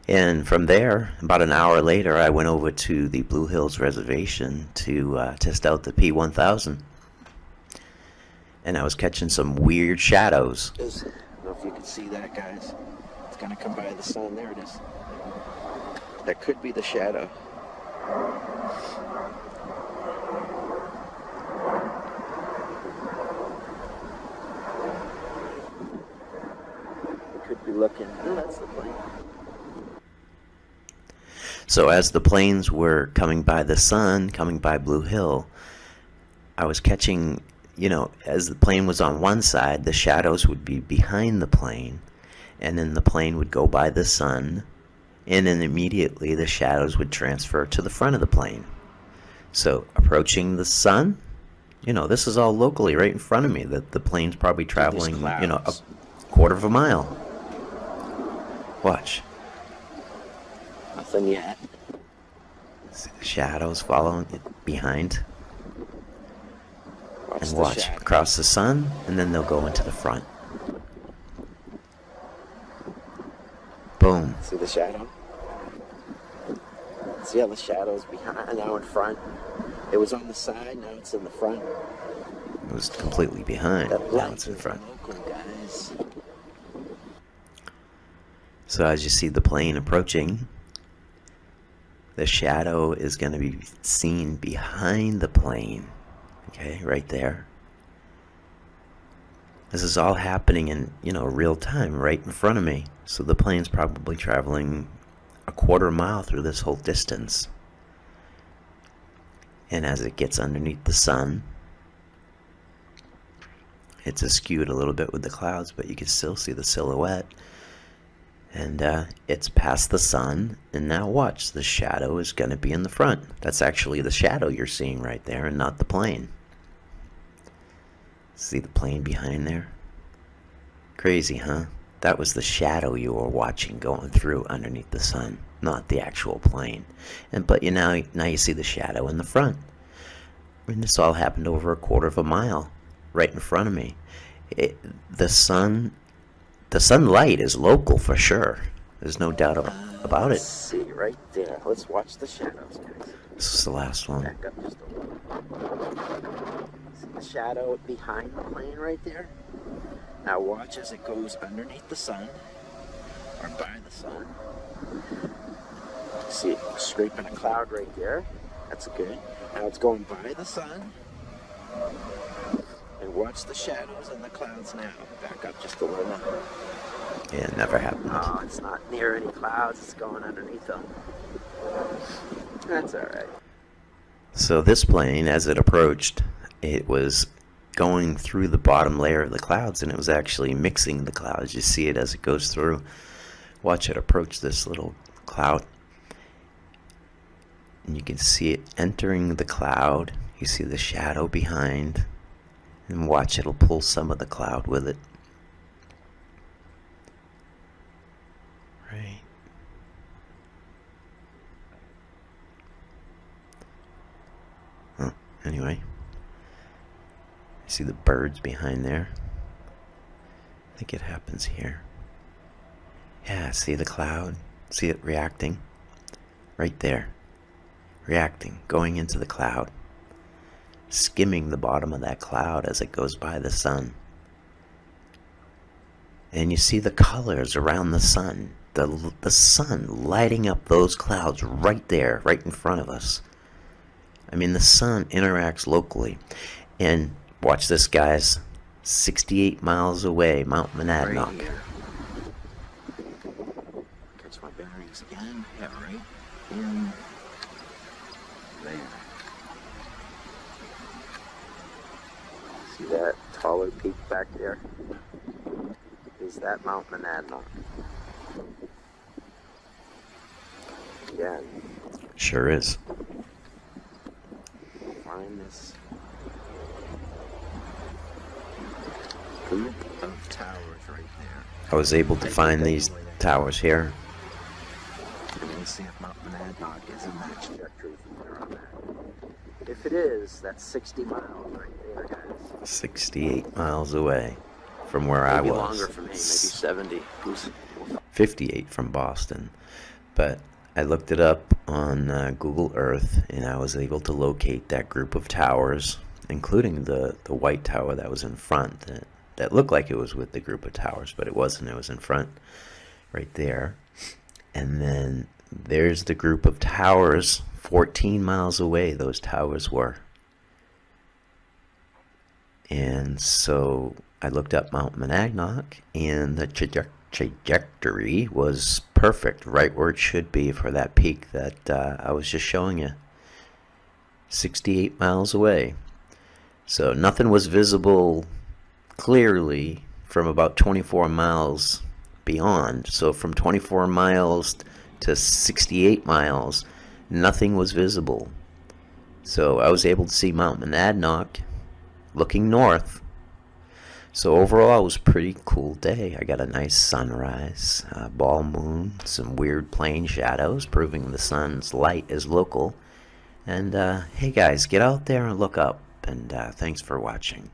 And from there, about an hour later, I went over to the Blue Hills Reservation to test out the P-1000. And I was catching some weird shadows. I don't know if you can see that, guys. It's going to come by the sun. There it is. That could be the shadow. We could be looking. Oh, that's the plane. So as the planes were coming by the sun, coming by Blue Hill, I was catching, you know, as the plane was on one side, the shadows would be behind the plane, and then the plane would go by the sun, and then immediately the shadows would transfer to the front of the plane. So approaching the sun, you know, this is all locally right in front of me. The plane's probably traveling, you know, a quarter of a mile. Watch. Nothing yet. See the shadows following it behind. And watch across the sun, and then they'll go into the front. Boom. See the shadow? See how the shadow's behind, now in front? It was on the side, now it's in the front. It was completely behind, now it's in front. Local, guys. So as you see the plane approaching, the shadow is going to be seen behind the plane. Okay, right there. This is all happening in, you know, real time, right in front of me. So the plane's probably traveling a quarter mile through this whole distance. And as it gets underneath the sun, it's skewed a little bit with the clouds, but you can still see the silhouette. And it's past the sun, and now watch, the shadow is going to be in the front. That's actually the shadow you're seeing right there, and not the plane. See the plane behind there? Crazy, huh? That was the shadow you were watching going through underneath the sun, not the actual plane. But now you see the shadow in the front. I mean, this all happened over a quarter of a mile, right in front of me. The sunlight is local for sure. There's no doubt about it. Let's see right there. Let's watch the shadows, guys. This is the last one. Back up just a little. See the shadow behind the plane right there? Now watch as it goes underneath the sun, or by the sun. See it scraping a cloud right there. That's good. Now it's going by the sun. And watch the shadows and the clouds now. Back up just a little. Yeah, it never happened. Oh, it's not near any clouds. It's going underneath them. That's alright. So this plane, as it approached, it was going through the bottom layer of the clouds, and it was actually mixing the clouds. You see it as it goes through. Watch it approach this little cloud. And you can see it entering the cloud. You see the shadow behind. And watch, it'll pull some of the cloud with it. Right. Oh, anyway. You see the birds behind there. I think it happens here. Yeah, see the cloud? See it reacting? Right there. Reacting, going into the cloud. Skimming the bottom of that cloud as it goes by the sun. And you see the colors around the sun. The sun lighting up those clouds right there, right in front of us. I mean, the sun interacts locally. And watch this, guys. 68 miles away, Mount Monadnock. Right here. Catch my bearings again. Yeah, right in there. See that taller peak back there? Is that Mount Monadnock? Yeah. Sure is. Find this group of towers right there. I was able to find these towers here. And we'll see if Mount Monadnock is in that trajectory from there on there. If it is, that's 60 miles right there, guys. 68 miles away from where I was. Maybe longer from me, maybe 70. 58 from Boston. But I looked it up on Google Earth, and I was able to locate that group of towers, including the white tower that was in front. That looked like it was with the group of towers, but it wasn't. It was in front, right there. And then there's the group of towers 14 miles away. Those towers were. And so I looked up Mount Monadnock, and the trajectory was perfect, right where it should be for that peak that I was just showing you. 68 miles away. So nothing was visible clearly from about 24 miles beyond. So from 24 miles to 68 miles, nothing was visible. So I was able to see Mount Monadnock looking north. So overall, it was a pretty cool day. I got a nice sunrise, ball moon, some weird plane shadows, proving the sun's light is local. And hey guys, get out there and look up. And thanks for watching.